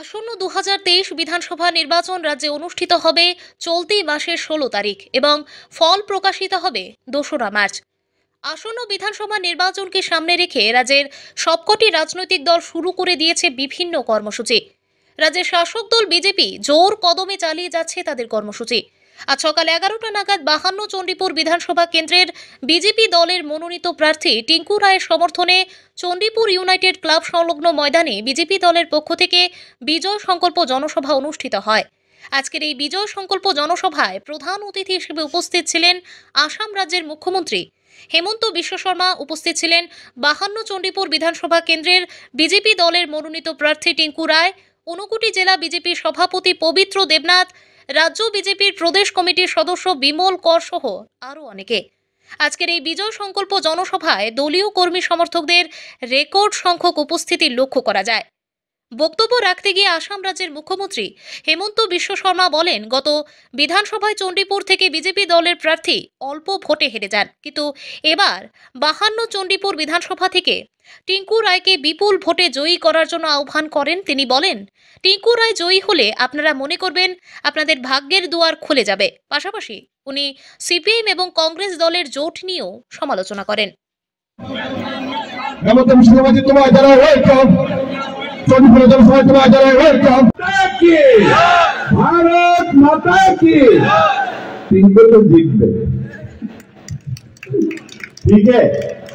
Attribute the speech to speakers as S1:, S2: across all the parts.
S1: আসন্ন 2023 বিধানসভা নির্বাচন রাজ্যে অনুষ্ঠিত হবে চলতি মাসের 16 তারিখ এবং ফল প্রকাশিত হবে 2রা মার্চ। আসন্ন বিধানসভা নির্বাচনকে সামনে রেখে রাজ্যের সবকটি রাজনৈতিক দল শুরু করে দিয়েছে বিভিন্ন কর্মসূচি। রাজ্যের শাসক দল বিজেপি জোর কদমে চালিয়ে যাচ্ছে তাদের কর্মসূচি। আজ সকাল 11টা নাগাদ 52 চণ্ডীপুর বিধানসভা কেন্দ্রের বিজেপি দলের মনোনীত প্রার্থী টিঙ্কু রায়ের সমর্থনে চণ্ডীপুর ইউনাইটেড ক্লাব সংলগ্ন ময়দানে বিজেপি দলের পক্ষ থেকে বিজয় সংকল্প জনসভা অনুষ্ঠিত হয়। আজকের এই বিজয় সংকল্প জনসভায় প্রধান অতিথি হিসেবে উপস্থিত ছিলেন আসাম রাজ্যের মুখ্যমন্ত্রী হেমন্ত বিশ্ব শর্মা। উপস্থিত ছিলেন 52 চণ্ডীপুর বিধানসভা কেন্দ্রের বিজেপি দলের মনোনীত প্রার্থী টিঙ্কু রায়, ঊনকোটি জেলা বিজেপির সভাপতি পবিত্র দেবনাথ, রাজ্য বিজেপির প্রদেশ কমিটির সদস্য বিমল কর সহ আরও অনেকে। আজকের এই বিজয় সংকল্প জনসভায় দলীয় কর্মী সমর্থকদের রেকর্ড সংখ্যক উপস্থিতি লক্ষ্য করা যায়। বক্তব্য রাখতে গিয়ে আসাম রাজ্যের মুখ্যমন্ত্রী হেমন্ত বিশ্ব শর্মা বলেন, গত বিধানসভায় চণ্ডীপুর থেকে বিজেপি দলের প্রার্থী অল্প ভোটে হেরে যান, কিন্তু এবার 52 চণ্ডীপুর বিধানসভা থেকে টিঙ্কু রায়কে বিপুল ভোটে জয়ী করার জন্য আহ্বান করেন। তিনি বলেন, টিঙ্কু রায় জয়ী হলে আপনারা মনে করবেন আপনাদের ভাগ্যের দুয়ার খুলে যাবে। পাশাপাশি উনি সিপিএম এবং কংগ্রেস দলের জোট নিয়েও সমালোচনা করেন।
S2: भारत माता की टिंकू तो जीत गए। ठीक है,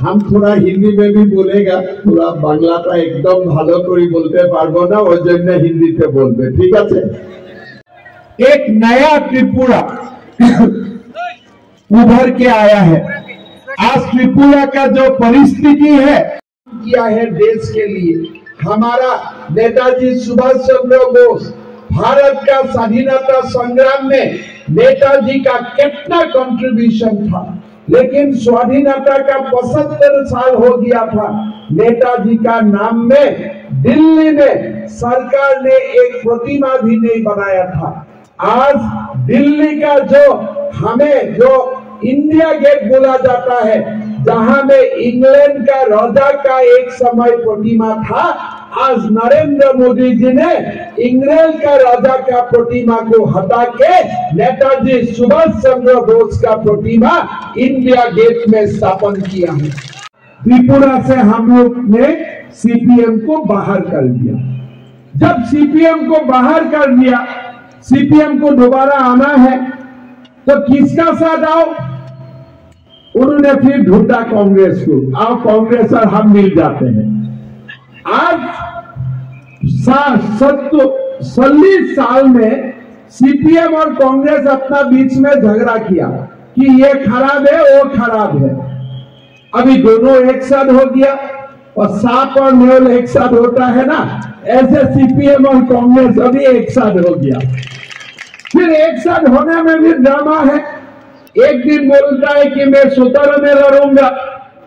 S2: हम थोड़ा हिंदी में भी बोलेगा, थोड़ा बांग्लाटा एकदम ভালো করে বলতে পারবো না, ওই জন্য হিন্দিতে বলবে। ठीक है, एक नया त्रिपुरा उभर के आया है। आज त्रिपुरा का जो परिस्थिति है किया है देश के लिए, हमारा नेताजी सुभाष चंद्र बोस भारत का स्वाधीनता संग्राम में नेताजी का कितना कंट्रीब्यूशन था, लेकिन स्वाधीनता का 75 साल हो गया था। नेताजी का नाम में दिल्ली में सरकार ने एक प्रतिमा भी नहीं बनाया था। आज दिल्ली का जो हमें जो इंडिया गेट बोला जाता है, जहां में इंग्लैंड का राजा का एक समय प्रतिमा था, आज नरेंद्र मोदी जी ने इंग्लैंड का राजा का प्रतिमा को हटा के नेताजी सुभाष चंद्र बोस का प्रतिमा इंडिया गेट में स्थापन किया है। त्रिपुरा से हम लोग ने सीपीएम को बाहर कर दिया। जब सीपीएम को बाहर कर दिया, सीपीएम को दोबारा आना है तो किसका साथ आओ? उन्होंने फिर ढूंढा कांग्रेस को, आओ कांग्रेस और हम मिल जाते हैं। आज 40 साल में सीपीएम और कांग्रेस अपना बीच में झगड़ा किया कि ये खराब है वो खराब है। अभी दोनों एक साथ हो गया, और सांप और नेवल एक साथ होता है ना, ऐसे सीपीएम और कांग्रेस अभी एक साथ हो गया। फिर एक साथ होने में भी ड्रामा है। एक दिन बोलता है कि मैं 17 में लड़ूंगा,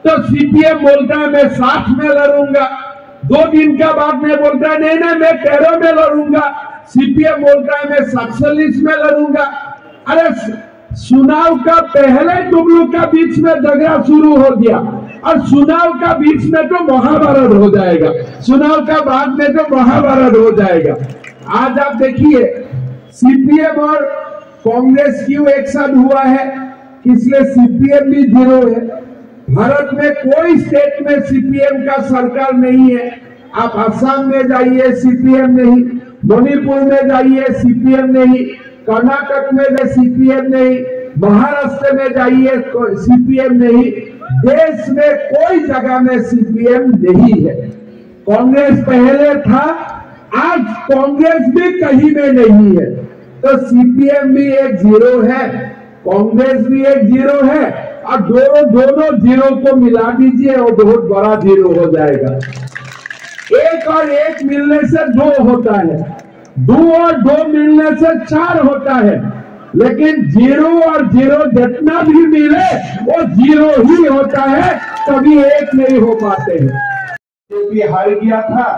S2: तो सीपीएम बोलता है मैं 60 में लड़ूंगा। 2 दिन का बाद में बोलता है नहीं नहीं मैं 13 में लड़ूंगा। सीपीएम बोलता है मैं 47 में लड़ूंगा। अरे चुनाव का पहले तुम लोग का बीच में झगड़ा शुरू हो गया, और चुनाव का बीच में तो महाभारत हो जाएगा, चुनाव का बाद में तो महाभारत हो जाएगा। आज आप देखिए सीपीएम और कांग्रेस क्यों एक साथ हुआ है, इसलिए सीपीएम भी जीरो है। भारत में कोई स्टेट में सीपीएम का सरकार नहीं है। आप असम में जाइए सीपीएम नहीं, मणिपुर में जाइए सीपीएम नहीं, कर्नाटक में सीपीएम नहीं, महाराष्ट्र में जाइए सीपीएम नहीं। देश में कोई जगह में सीपीएम नहीं है। कांग्रेस पहले था, आज कांग्रेस भी कहीं में नहीं है। तो सीपीएम भी एक जीरो है, कांग्रेस भी एक जीरो है, और दोनों जीरो को मिला दीजिए और बहुत बड़ा जीरो हो जाएगा। 1 और 1 मिलने से 2 होता है, 2 और 2 मिलने से 4 होता है, लेकिन 0 और 0 जितना भी मिले वो 0 ही होता है, कभी 1 नहीं हो पाते हैं। क्योंकि हार गया था,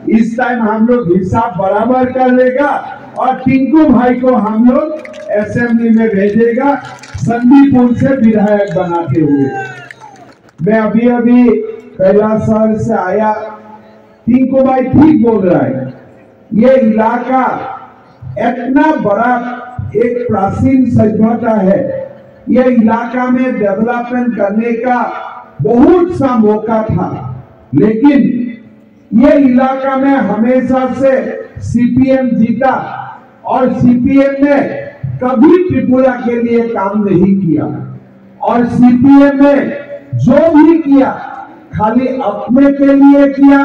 S2: इस टाइम हम लोग हिसाब बराबर कर लेगा और टिंकू भाई को हम लोग असेंबली में भेजेगा संदीपुर से विधायक बनाते हुए। मैं अभी कैलाश शहर से आया, टिंकू भाई ठीक बोल रहा है, ये इलाका इतना बड़ा एक प्राचीन सभ्यता है, ये इलाका में डेवलपमेंट करने का बहुत सा मौका था, लेकिन ये इलाका में हमेशा से सीपीएम जीता और सीपीएम ने कभी त्रिपुरा के लिए काम नहीं किया। और सीपीएम ने जो भी किया खाली अपने के लिए किया,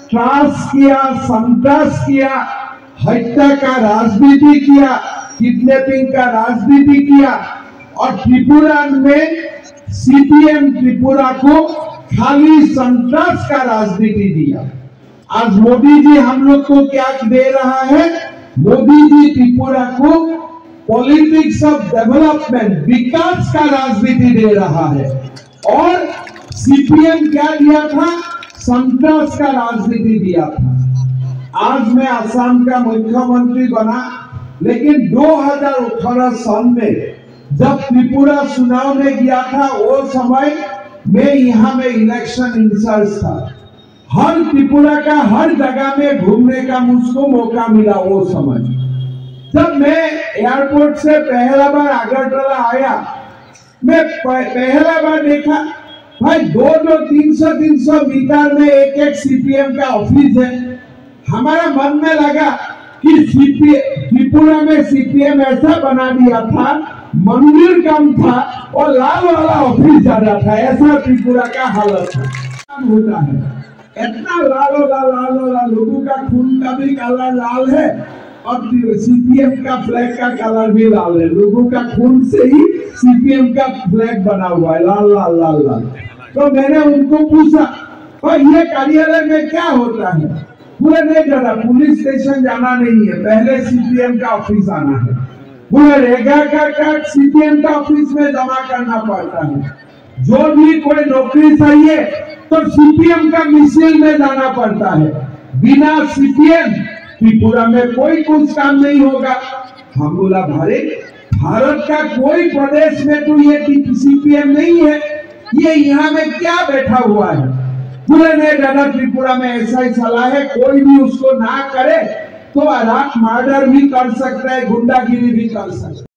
S2: त्रास किया, संतोष किया, हत्या का राजनीति किया, किडनैपिंग का राजनीति किया। और त्रिपुरा में सीपीएम त्रिपुरा को खाली संतोष का राजनीति दिया। आज मोदी जी हम लोग को क्या दे रहा है? मोदी जी त्रिपुरा को पॉलिटिक्स ऑफ डेवलपमेंट, विकास का राजनीति दे रहा है। और सीपीएम क्या दिया था? संतोष का राजनीति दिया था। आज मैं असम का मुख्यमंत्री बना, लेकिन 2018 साल में जब त्रिपुरा चुनाव में गया था, वो समय मैं यहाँ में इलेक्शन इंचार्ज था। हर त्रिपुरा का हर जगह में घूमने का मुझको मौका मिला। वो समय जब मैं एयरपोर्ट से पहला बार अगरतला आया, मैं पहला बार देखा भाई 200-300 मीटर में एक सीपीएम का ऑफिस है। हमारा मन में लगा कि त्रिपुरा में सीपीएम ऐसा बना दिया था, मंदिर कम था और लाल वाला ऑफिस ज्यादा था। ऐसा त्रिपुरा का हालत होता है। इतना लाल लोगों का खून का भी कलर लाल है और सीपीएम का फ्लैग का कलर भी लाल है। लोगों का खून से ही सीपीएम का फ्लैग बना हुआ है, लाल लाल लाल लाल। तो मैंने उनको पूछा, और ये कार्यालय में क्या होता है? पूरे नहीं जाना, पुलिस स्टेशन जाना नहीं है, पहले सीपीएम का ऑफिस आना है। पूरे रेगा का कार्ड सीपीएम का ऑफिस में जमा करना पड़ता है। जो भी कोई नौकरी चाहिए तो सीपीएम का मिशन में जाना पड़ता है। बिना सीपीएम त्रिपुरा में कोई कुछ काम नहीं होगा। हम बोला भारत का कोई प्रदेश में तो ये सीपीएम नहीं है, ये यहाँ में क्या बैठा हुआ है? पूरे ने जाना त्रिपुरा में ऐसा ही सलाह है, कोई भी उसको ना करे तो रात मर्डर भी कर सकता है, गुंडागिरी भी कर सकता है।